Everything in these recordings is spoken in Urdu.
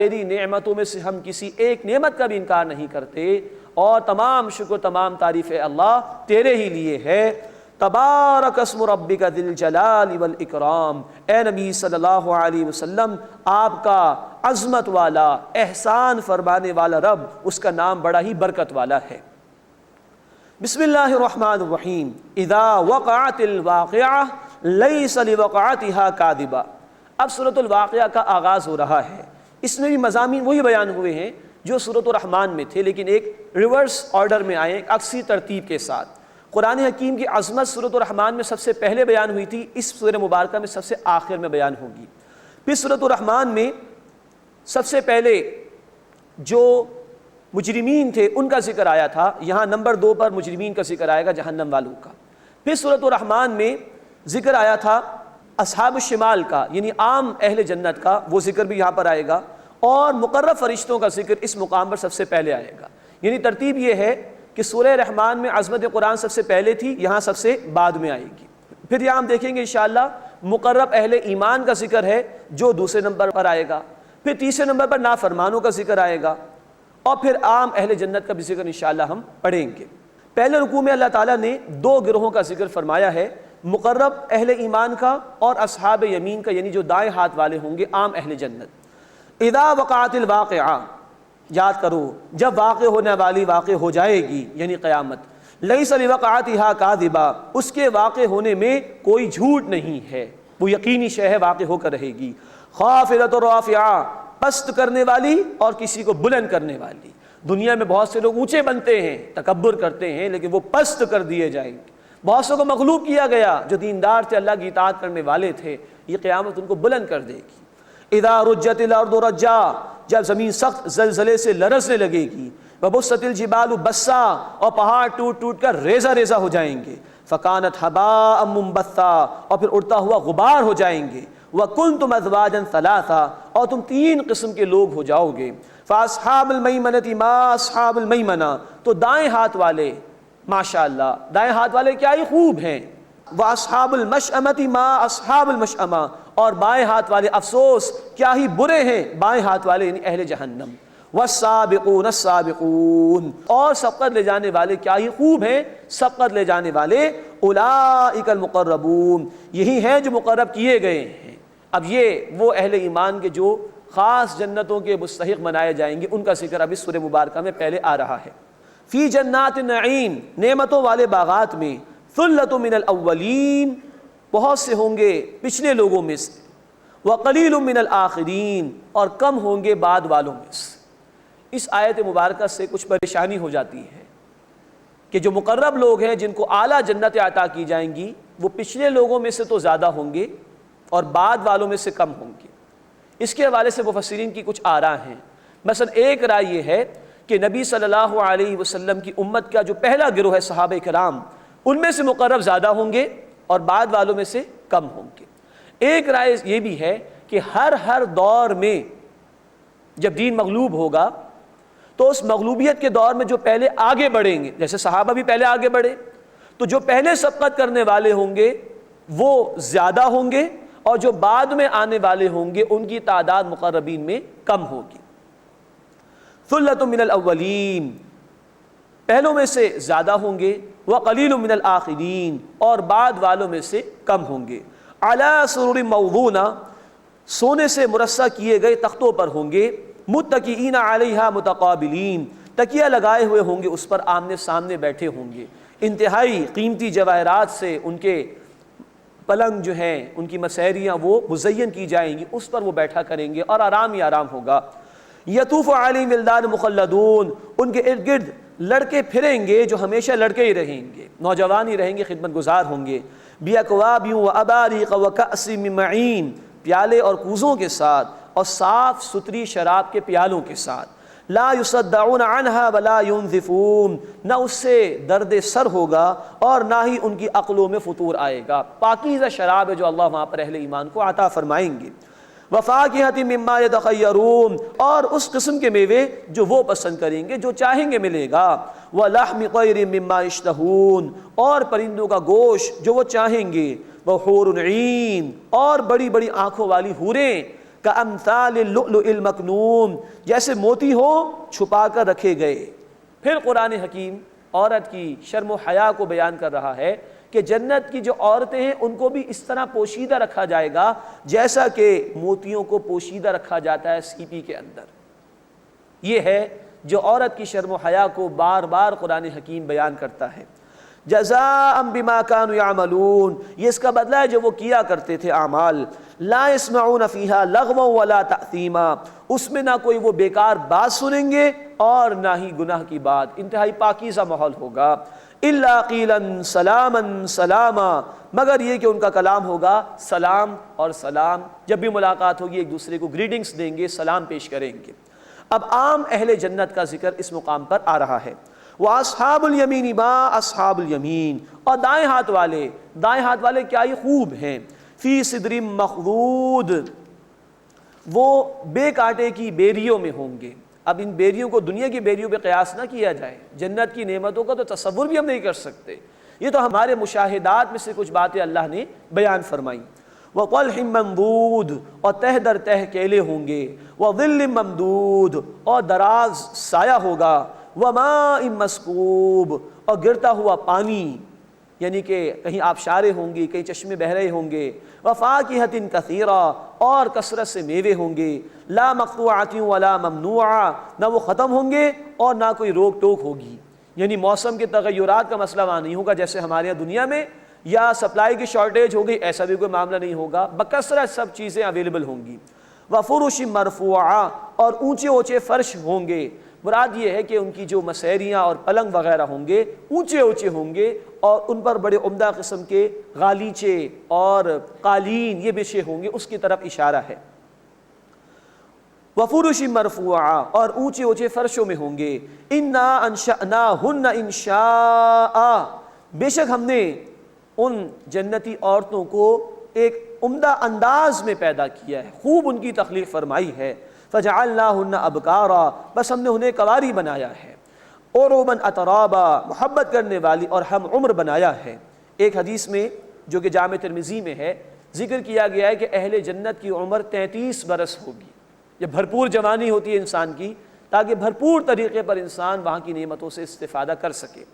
تیری نعمتوں میں سے ہم کسی ایک نعمت کا بھی انکار نہیں کرتے، اور تمام شکر تمام تعریف اللہ تیرے ہی لیے ہے۔ تبارک اسم ربک ذی الجلال والاکرام، اے نبی صلی اللہ علیہ وسلم آپ کا عظمت والا احسان فرمانے والا رب، اس کا نام بڑا ہی برکت والا ہے۔ بسم اللہ الرحمن الرحیم، اذا وقعت الواقعہ لیس لوقعتها کاذبہ۔ اب سورۃ الواقعہ کا آغاز ہو رہا ہے۔ اس میں بھی مضامین وہی بیان ہوئے ہیں جو سورۃ الرحمن میں تھے، لیکن ایک ریورس آرڈر میں آئے، ایک عکسی ترتیب کے ساتھ۔ قرآن حکیم کی عظمت سورۃ الرحمن میں سب سے پہلے بیان ہوئی تھی، اس سورہ مبارکہ میں سب سے آخر میں بیان ہوگی۔ پھر سورۃ الرحمن میں سب سے پہلے جو مجرمین تھے ان کا ذکر آیا تھا، یہاں نمبر 2 پر مجرمین کا ذکر آئے گا، جہنم والوں کا۔ پھر سورۃ الرحمن میں ذکر آیا تھا اصحاب الشمال کا، یعنی عام اہل جنت کا، وہ ذکر بھی یہاں پر آئے گا، اور مقرب فرشتوں کا ذکر اس مقام پر سب سے پہلے آئے گا۔ یعنی ترتیب یہ ہے کہ سورہ رحمان میں عظمت قرآن سب سے پہلے تھی، یہاں سب سے بعد میں آئے گی۔ پھر یہاں ہم دیکھیں گے انشاءاللہ مقرب اہل ایمان کا ذکر ہے جو دوسرے نمبر پر آئے گا، پھر تیسرے نمبر پر نافرمانوں کا ذکر آئے گا، اور پھر عام اہل جنت کا بھی ذکر انشاءاللہ ہم پڑھیں گے۔ پہلے رکوع میں اللہ تعالیٰ نے 2 گروہوں کا ذکر فرمایا ہے، مقرب اہل ایمان کا اور اصحاب یمین کا، یعنی جو دائیں ہاتھ والے ہوں گے، عام اہل جنت۔ اذا وقعت الواقعہ، یاد کرو جب واقع ہونے والی واقع ہو جائے گی، یعنی قیامت۔ لیس لوقعتها کاذبہ، اس کے واقع ہونے میں کوئی جھوٹ نہیں ہے، وہ یقینی شے ہے، واقع ہو کر رہے گی۔ خافضۃ رافعہ، پست کرنے والی اور کسی کو بلند کرنے والی۔ دنیا میں بہت سے لوگ اونچے بنتے ہیں، تکبر کرتے ہیں، لیکن وہ پست کر دیے جائیں گے۔ بہت سے کو مغلوب کیا گیا جو دیندار تھے، اللہ کی اطاعت کرنے والے تھے، یہ قیامت ان کو بلند کر دے گی۔ اذا رجت الارض رجا، جب زمین سخت زلزلے سے لرزنے لگے گی۔ وبست الجبال بسا، اور پہاڑ ٹوٹ ٹوٹ کر ریزہ ریزہ ہو جائیں گے۔ فکانت ہباء منبثا، اور پھر اڑتا ہوا غبار ہو جائیں گے۔ وکنتم ازواجا ثلاثا، اور تم 3 قسم کے لوگ ہو جاؤ گے۔ فاصحاب المیمنۃ ما اصحاب المیمنہ، تو دائیں ہاتھ والے، ماشاءاللہ دائیں ہاتھ والے کیا ہی خوب ہیں۔ وَأَصْحَابُ الْمَشْأَمَةِ مَا أَصْحَابُ الْمَشْأَمَةِ، اور بائیں ہاتھ والے افسوس کیا ہی برے ہیں بائیں ہاتھ والے، یعنی اہل جہنم۔ وَالسَّابِقُونَ السَّابِقُونَ، اور سبقت لے جانے والے کیا ہی خوب ہیں سبقت لے جانے والے۔ أُولَئِكَ الْمُقَرَّبُونَ، یہی ہیں جو مقرب کیے گئے ہیں۔ اب یہ وہ اہل ایمان کے جو خاص جنتوں کے مستحق بنائے جائیں گے، ان کا ذکر اب اس سورہ مبارکہ میں پہلے آ رہا ہے۔ فی جنات النعیم، نعمتوں والے باغات میں۔ ثلۃ من الاولین، بہت سے ہوں گے پچھلے لوگوں میں سے۔ وقلیل من الآخرین، اور کم ہوں گے بعد والوں میں سے۔ اس آیت مبارکہ سے کچھ پریشانی ہو جاتی ہے کہ جو مقرب لوگ ہیں جن کو اعلیٰ جنت عطا کی جائیں گی، وہ پچھلے لوگوں میں سے تو زیادہ ہوں گے اور بعد والوں میں سے کم ہوں گے۔ اس کے حوالے سے مفسرین کی کچھ آراء ہیں۔ مثلا ایک رائے یہ ہے کہ نبی صلی اللہ علیہ وسلم کی امت کا جو پہلا گروہ ہے صحابہ کرام، ان میں سے مقرب زیادہ ہوں گے اور بعد والوں میں سے کم ہوں گے۔ ایک رائے یہ بھی ہے کہ ہر دور میں جب دین مغلوب ہوگا تو اس مغلوبیت کے دور میں جو پہلے آگے بڑھیں گے، جیسے صحابہ بھی پہلے آگے بڑھے، تو جو پہلے سبقت کرنے والے ہوں گے وہ زیادہ ہوں گے، اور جو بعد میں آنے والے ہوں گے ان کی تعداد مقربین میں کم ہوگی۔ ثلۃ من الاولین، پہلوں میں سے زیادہ ہوں گے۔ وقلیل من الآخرین، اور بعد والوں میں سے کم ہوں گے۔ علی سرر موضونہ، سونے سے مرصع کیے گئے تختوں پر ہوں گے۔ متکئین علیہا متقابلین، تکیہ لگائے ہوئے ہوں گے، اس پر آمنے سامنے بیٹھے ہوں گے۔ انتہائی قیمتی جواہرات سے ان کے پلنگ جو ہیں، ان کی مسیریاں وہ مزین کی جائیں گی، اس پر وہ بیٹھا کریں گے اور آرام ہی آرام ہوگا۔ یطوف علیہم ولدان مخلدون، ان کے ارد گرد لڑکے پھریں گے جو ہمیشہ لڑکے ہی رہیں گے، نوجوان ہی رہیں گے، خدمت گزار ہوں گے۔ بِأَكْوَابٍ وَأَبَارِيقَ وَكَأْسٍ مِّن مَّعِينٍ، پیالے اور کوزوں کے ساتھ اور صاف ستھری شراب کے پیالوں کے ساتھ۔ لا يصدعون عنها ولا ينزفون، نہ اس سے درد سر ہوگا اور نہ ہی ان کی عقلوں میں فطور آئے گا۔ پاکیزہ شراب ہے جو اللہ وہاں پر اہل ایمان کو عطا فرمائیں گے۔ وفاکہۃ مما یتخیرون، اور اس قسم کے میوے جو وہ پسند کریں گے، جو چاہیں گے ملے گا۔ ولحم طیر مما یشتہون، اور پرندوں کا گوشت جو وہ چاہیں گے۔ وحور عین، اور بڑی بڑی آنکھوں والی حوریں کامثال اللؤلؤ المکنون، جیسے موتی ہو چھپا کر رکھے گئے۔ پھر قرآن حکیم عورت کی شرم و حیا کو بیان کر رہا ہے کہ جنت کی جو عورتیں ہیں ان کو بھی اس طرح پوشیدہ رکھا جائے گا جیسا کہ موتیوں کو پوشیدہ رکھا جاتا ہے سیپی کے اندر۔ یہ ہے جو عورت کی شرم و حیا کو بار بار قرآن حکیم بیان کرتا ہے۔ جزاء بما كانوا يعملون، یہ اس کا بدلہ ہے جو وہ کیا کرتے تھے اعمال۔ لا يسمعون فيها لغوا ولا تأثیما، اس میں نہ کوئی وہ بیکار بات سنیں گے اور نہ ہی گناہ کی بات، انتہائی پاکیزہ ماحول ہوگا۔ الا قیلا سلاما سلاما، مگر یہ کہ ان کا کلام ہوگا سلام اور سلام، جب بھی ملاقات ہوگی ایک دوسرے کو گریٹنگز دیں گے، سلام پیش کریں گے۔ اب عام اہل جنت کا ذکر اس مقام پر آ رہا ہے۔ وَأَصْحَابُ الْيَمِينِ مَا أَصْحَابُ الْيَمِينِ، اور دائیں ہاتھ والے کیا ہی خوب ہیں۔ فِي صِدْرٍ مَخْضُودٍ، وہ بے کانٹے کی بیریوں میں ہوں گے۔ اب ان بیریوں کو دنیا کی بیریوں پہ قیاس نہ کیا جائے، جنت کی نعمتوں کا تو تصور بھی ہم نہیں کر سکتے، یہ تو ہمارے مشاہدات میں سے کچھ باتیں اللہ نے بیان فرمائیں۔ وَطَلْحٍ مَنضُودٍ، اور تہ در تہ کیلے ہوں گے۔ وَظِلٍّ مَمْدُودٍ، اور دراز سایہ ہوگا۔ وَمَاءٍ مَسْكُوبٍ، اور گرتا ہوا پانی، یعنی کہ کہیں آبشاریں ہوں گی، کہیں چشمے بہہ رہے ہوں گے۔ وَفَاكِهَةٍ كَثِيرًا، اور کثرت سے میوے ہوں گے۔ لَا مَقْطُوعَةٍ وَلَا مَمْنُوعَةٍ، نہ وہ ختم ہوں گے اور نہ کوئی روک ٹوک ہوگی، یعنی موسم کے تغیرات کا مسئلہ وہاں نہیں ہوگا جیسے ہمارے یہاں دنیا میں، یا سپلائی کی شارٹیج ہو گئی، ایسا بھی کوئی معاملہ نہیں ہوگا، بکثرت سب چیزیں اویلیبل ہوں گی۔ وَفُرُشٍ مَرْفُوعَةٍ، اور اونچے اونچے فرش ہوں گے۔ مراد یہ ہے کہ ان کی جو مسیریاں اور پلنگ وغیرہ ہوں گے اونچے اونچے ہوں گے، اور ان پر بڑے عمدہ قسم کے غالیچے اور قالین یہ بچھے ہوں گے، اس کی طرف اشارہ ہے۔ وَفُرُشٍ مَرْفُوعَةٍ، اور اونچے اونچے فرشوں میں ہوں گے۔ إِنَّا أَنشَأْنَاهُنَّ إِنشَاءً، بے شک ہم نے ان جنتی عورتوں کو ایک عمدہ انداز میں پیدا کیا ہے، خوب ان کی تخلیق فرمائی ہے۔ فَجَعَلْنَاهُنَّ أَبْكَارًا، بس ہم نے انہیں کنواری بنایا ہے۔ عُرُبًا أَتْرَابًا، محبت کرنے والی اور ہم عمر بنایا ہے۔ ایک حدیث میں جو کہ جامع ترمذی میں ہے ذکر کیا گیا ہے کہ اہل جنت کی عمر 33 برس ہوگی، یہ بھرپور جوانی ہوتی ہے انسان کی، تاکہ بھرپور طریقے پر انسان وہاں کی نعمتوں سے استفادہ کر سکے۔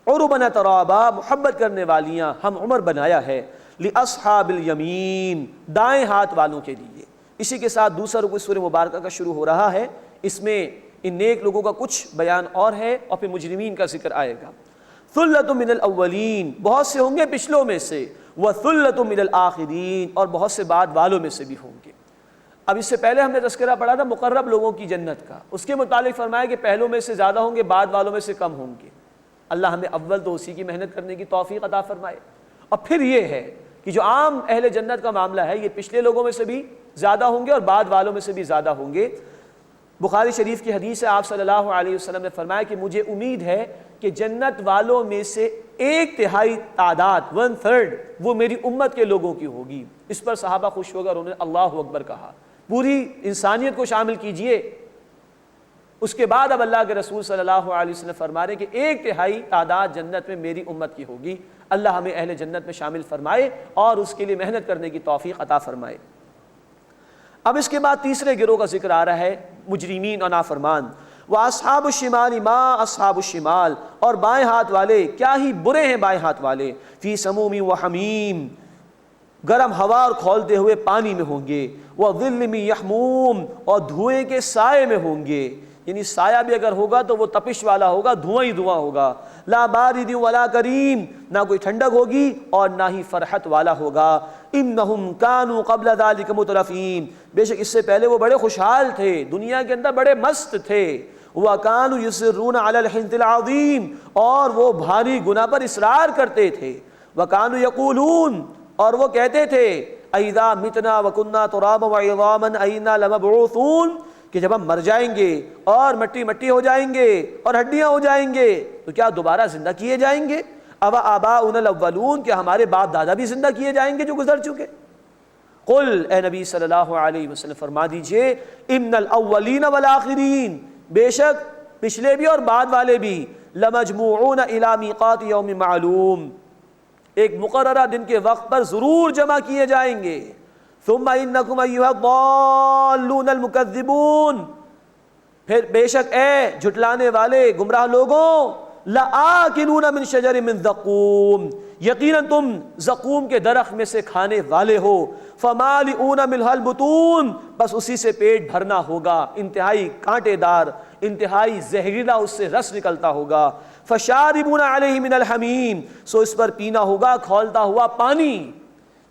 عُرُبًا أَتْرَابًا، محبت کرنے والیاں ہم عمر بنایا ہے۔ لِأَصْحَابِ الْيَمِينِ، دائیں ہاتھ والوں کے لیے۔ اسی کے ساتھ دوسرا رکوع سورہ مبارکہ کا شروع ہو رہا ہے، اس میں ان نیک لوگوں کا کچھ بیان اور ہے اور پھر مجرمین کا ذکر آئے گا۔ ثُلَّةٌ مِّنَ الْأَوَّلِينَ، بہت سے ہوں گے پچھلوں میں سے۔ وَثُلَّةٌ مِّنَ الْآخِرِينَ، اور بہت سے بعد والوں میں سے بھی ہوں گے۔ اب اس سے پہلے ہم نے تذکرہ پڑھا تھا مقرب لوگوں کی جنت کا، اس کے متعلق فرمایا کہ پہلوں میں سے زیادہ ہوں گے، بعد والوں میں سے کم ہوں گے۔ اللہ ہمیں اول تو اسی کی محنت کرنے کی توفیق عطا فرمائے۔ اور پھر یہ ہے کہ جو عام اہل جنت کا معاملہ ہے یہ پچھلے لوگوں میں سے بھی زیادہ ہوں گے اور بعد والوں میں سے بھی زیادہ ہوں گے۔ بخاری شریف کی حدیث ہے، آپ صلی اللہ علیہ وسلم نے فرمایا کہ مجھے امید ہے کہ جنت والوں میں سے 1/3 تعداد 1/3 وہ میری امت کے لوگوں کی ہوگی۔ اس پر صحابہ خوش ہو گئے اور انہوں نے اللہ اکبر کہا، پوری انسانیت کو شامل کیجئے۔ اس کے بعد اب اللہ کے رسول صلی اللہ علیہ وسلم فرما رہے کہ 1/3 تعداد جنت میں میری امت کی ہوگی۔ اللہ ہمیں اہل جنت میں شامل فرمائے اور اس کے لیے محنت کرنے کی توفیق عطا فرمائے۔ اب اس کے بعد تیسرے گروہ کا ذکر آ رہا ہے، مجرمین اور نافرمان۔ وَأَصْحَابُ الشِّمَالِ مَا أَصْحَابُ الشِّمَالِ، اور بائیں ہاتھ والے کیا ہی برے ہیں بائیں ہاتھ والے۔ فِي سَمُومٍ وَحَمِيمٍ، گرم ہوا اور کھولتے ہوئے پانی میں ہوں گے۔ وَظِلٍّ مِّن يَحْمُومٍ، اور دھوئیں کے سائے میں ہوں گے، یعنی سایہ بھی اگر ہوگا تو وہ تپش والا ہوگا، دھواں ہی دھواں ہوگا۔ لا بارد ولا کریم، نہ کوئی ٹھنڈک ہوگی اور نہ ہی فرحت والا ہوگا۔ انہم کانوا قبل ذلک مترفین، بے شک اس سے پہلے وہ بڑے خوشحال تھے، دنیا کے اندر بڑے مست تھے۔ وکانوا یصرون علی الحنث العظیم، اور وہ بھاری گناہ پر اصرار کرتے تھے۔ وکانوا یقولون، اور وہ کہتے تھے، اذا متنا وکنا ترابا وعظاما اینا لمبعوثون، کہ جب ہم مر جائیں گے اور مٹی مٹی ہو جائیں گے اور ہڈیاں ہو جائیں گے تو کیا دوبارہ زندہ کیے جائیں گے؟ اوا آباؤنا الاولون، کیا ہمارے باپ دادا بھی زندہ کیے جائیں گے جو گزر چکے؟ قل، اے نبی صلی اللہ علیہ وسلم فرما دیجئے، ان الاولین والآخرین، بے شک پچھلے بھی اور بعد والے بھی، لمجموعون الی میقات یوم معلوم، ایک مقررہ دن کے وقت پر ضرور جمع کیے جائیں گے۔ ثم انکم ایھا الضالون المکذبون، پھر بے شک اے جھٹلانے والے گمراہ لوگوں، لآکلون من شجر من زقوم، یقیناً تم زقوم کے درخت میں سے کھانے والے ہو، فمالئون منھا البطون، بس اسی سے پیٹ بھرنا ہوگا، انتہائی کانٹے دار، انتہائی زہریلا اس سے رس نکلتا ہوگا، فشاربون علیہ من الحمیم، سو اس پر پینا ہوگا کھولتا ہوا پانی،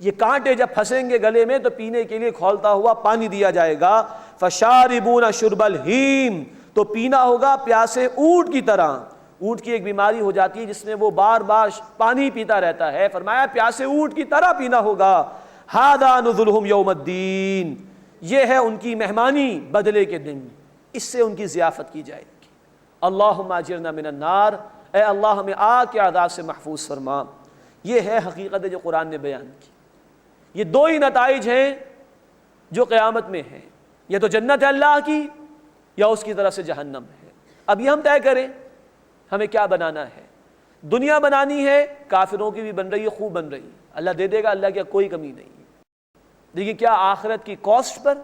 یہ کانٹے جب پھنسیں گے گلے میں تو پینے کے لیے کھولتا ہوا پانی دیا جائے گا، فشاربون شرب الہیم، تو پینا ہوگا پیاسے اونٹ کی طرح، اونٹ کی ایک بیماری ہو جاتی ہے جس میں وہ بار بار پانی پیتا رہتا ہے، فرمایا پیاسے اونٹ کی طرح پینا ہوگا، ھذا نزلھم یوم الدین، یہ ہے ان کی مہمانی بدلے کے دن، اس سے ان کی ضیافت کی جائے گی۔ اللہم اجرنا من النار، اے اللہ ہمیں آگ کے عذاب سے محفوظ فرما۔ یہ ہے حقیقت جو قرآن نے بیان کی۔ یہ دو ہی نتائج ہیں جو قیامت میں ہیں، یا تو جنت ہے اللہ کی یا اس کی طرف سے جہنم ہے۔ اب یہ ہم طے کریں ہمیں کیا بنانا ہے۔ دنیا بنانی ہے، کافروں کی بھی بن رہی ہے، خوب بن رہی ہے، اللہ دے دے گا، اللہ کی کوئی کمی نہیں ہے، لیکن کیا آخرت کی کاسٹ پر،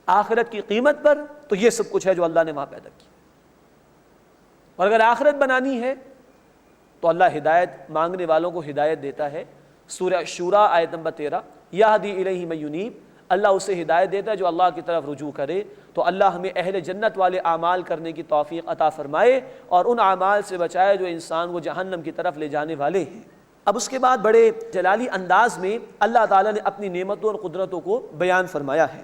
آخرت کی قیمت پر؟ تو یہ سب کچھ ہے جو اللہ نے وہاں پیدا کیا۔ اور اگر آخرت بنانی ہے تو اللہ ہدایت مانگنے والوں کو ہدایت دیتا ہے۔ سورہ شورا آیت نمبر 13، یہدی الیہ من ینیب، اللہ اسے ہدایت دیتا ہے جو اللہ کی طرف رجوع کرے۔ تو اللہ ہمیں اہل جنت والے اعمال کرنے کی توفیق عطا فرمائے اور ان اعمال سے بچائے جو انسان کو جہنم کی طرف لے جانے والے ہیں۔ اب اس کے بعد بڑے جلالی انداز میں اللہ تعالیٰ نے اپنی نعمتوں اور قدرتوں کو بیان فرمایا ہے۔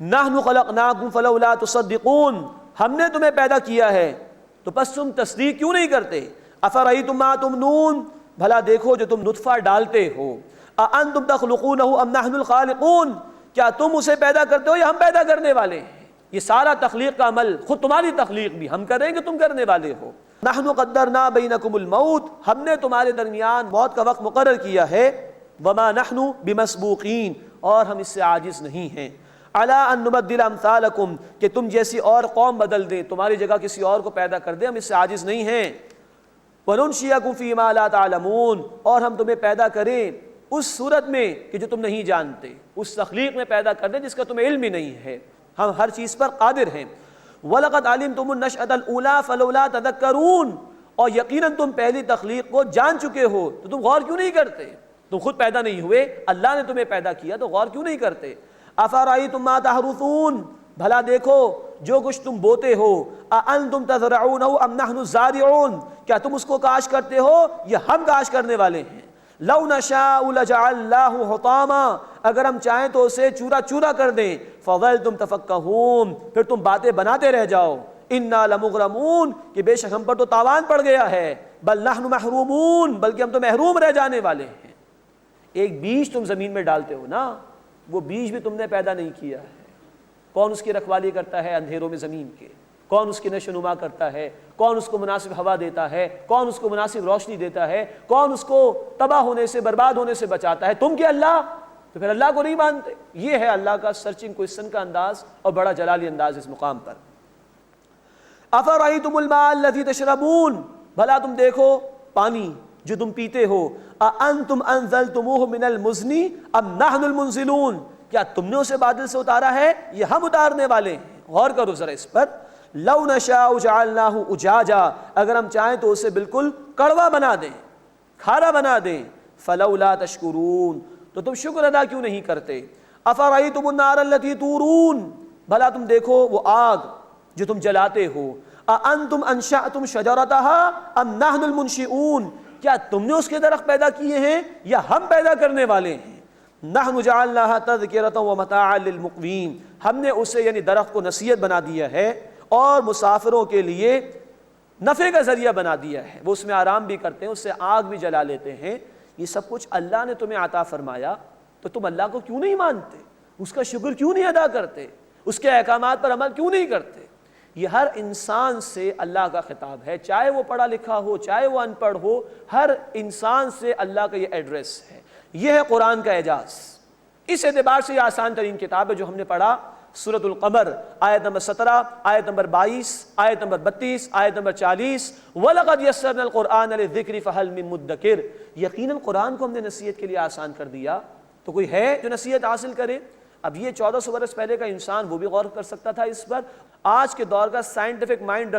نحن خلقناکم فلولا تصدقون، ہم نے تمہیں پیدا کیا ہے تو بس تم تصدیق کیوں نہیں کرتے؟ افرأیتم ما تمنون، بھلا دیکھو جو تم نطفہ ڈالتے ہو، اانتم تخلقونہ ام نحن الخالقون، کیا تم اسے پیدا کرتے ہو یا ہم پیدا کرنے والے ہیں؟ یہ سارا تخلیق کا عمل، خود تمہاری تخلیق بھی ہم کریں گے، تم کرنے والے ہو۔ نحن قدرنا بینکم الموت، ہم نے تمہارے درمیان موت کا وقت مقرر کیا ہے، وما نحن بمسبوقین، اور ہم اس سے عاجز نہیں ہیں، علی ان نبدل امثالکم، کہ تم جیسی اور قوم بدل دیں، تمہاری جگہ کسی اور کو پیدا کر دیں، ہم اس سے عاجز نہیں ہیں۔ وَنُنْشِئَكُمْ فِي مَا لَا تَعْلَمُونَ، اور ہم تمہیں پیدا کریں اس صورت میں کہ جو تم نہیں جانتے، اس تخلیق میں پیدا کر دیں جس کا تمہیں علم ہی نہیں ہے، ہم ہر چیز پر قادر ہیں۔ وَلَقَدْ عَلِمْتُمُ النَّشْأَةَ الْأُولَىٰ فَلَوْلَا تَذَكَّرُونَ، اور یقیناً تم پہلی تخلیق کو جان چکے ہو تو تم غور کیوں نہیں کرتے؟ تم خود پیدا نہیں ہوئے، اللہ نے تمہیں پیدا کیا تو غور کیوں نہیں کرتے؟ أَفَرَأَيْتُم مَّا تَحْرُثُونَ، بھلا دیکھو جو کچھ تم بوتے ہو، أَأَنتُمْ تَزْرَعُونَهُ أَمْ نَحْنُ الزَّارِعُونَ، کیا تم اس کو کاشت کرتے ہو یا ہم کاشت کرنے والے ہیں؟ لَوْ نَشَاءُ لَجَعَلْنَاهُ حُطَامًا، اگر ہم چاہیں تو اسے چورا چورا کر دیں، فَظَلْتُمْ تَفَكَّهُونَ، پھر تم باتیں بناتے رہ جاؤ، إِنَّا لَمُغْرَمُونَ، کہ بے شک ہم پر تو تاوان پڑ گیا ہے، بل نحن محرومون، بلکہ ہم تو محروم رہ جانے والے ہیں۔ ایک بیج تم زمین میں ڈالتے ہو نا، وہ بیج بھی تم نے پیدا نہیں کیا ہے، کون اس کی رکھوالی کرتا ہے اندھیروں میں زمین کے؟ کون اس کی نشو نما کرتا ہے؟ کون اس کو مناسب ہوا دیتا ہے؟ کون اس کو مناسب روشنی دیتا ہے؟ کون اس کو تباہ ہونے سے، برباد ہونے سے بچاتا ہے؟ تم کہ اللہ؟ تو پھر اللہ کو نہیں مانتے۔ یہ ہے اللہ کا سرچنگ کوئسچن کا انداز اور بڑا جلالی انداز اس مقام پر۔ افرأیتم الماء الذی تشربون، بھلا تم دیکھو پانی جو تم پیتے ہو، اانتم انزلتموہ من المزن ام نحن المنزلون، کیا تم نے اسے بادل سے اتارا ہے یا ہم اتارنے والے ہیں؟ غور کرو ذرا اس پر۔ لو نشاء جعلناہ اجاجا، اگر ہم چاہیں تو اسے بالکل کڑوا بنا دیں، کھارا بنا دیں، فلولا تشکرون، تو تم شکر ادا کیوں نہیں کرتے؟ افرأیتم النار التی تورون، بھلا تم دیکھو وہ آگ جو تم جلاتے ہو، اانتم انشأتم شجرتها ام نحن المنشئون، کیا تم نے اس کے درخت پیدا کیے ہیں یا ہم پیدا کرنے والے ہیں؟ نحن جعلناها تذکرۃ ومتاعا للمقوین، ہم نے اسے یعنی درخت کو نصیحت بنا دیا ہے اور مسافروں کے لیے نفع کا ذریعہ بنا دیا ہے، وہ اس میں آرام بھی کرتے ہیں، اس سے آگ بھی جلا لیتے ہیں۔ یہ سب کچھ اللہ نے تمہیں عطا فرمایا تو تم اللہ کو کیوں نہیں مانتے؟ اس کا شکر کیوں نہیں ادا کرتے؟ اس کے احکامات پر عمل کیوں نہیں کرتے؟ یہ ہر انسان سے اللہ کا خطاب ہے، چاہے وہ پڑھا لکھا ہو چاہے وہ ان پڑھ ہو، ہر انسان سے اللہ کا یہ ایڈریس ہے۔ یہ ہے قرآن کا اعجاز۔ اس اعتبار سے یہ آسان ترین کتاب ہے جو ہم نے پڑھا، سورۃ القمر آیت نمبر 17، آیت نمبر 22، آیت نمبر 32، آیت نمبر 40، وَلَقَدْ يَسَّرْنَا الْقُرْآنَ لِلذِّكْرِ فَهَلْ مِن مُدَّكِرٍ، یقیناً قرآن کو ہم نے نصیحت کے لیے آسان کر دیا، تو کوئی ہے جو نصیحت حاصل کرے؟ اب یہ 1400 برس پہلے کا انسان وہ بھی غور کر سکتا تھا اس پر. آج کے دور کا سائنٹیفک مائنڈ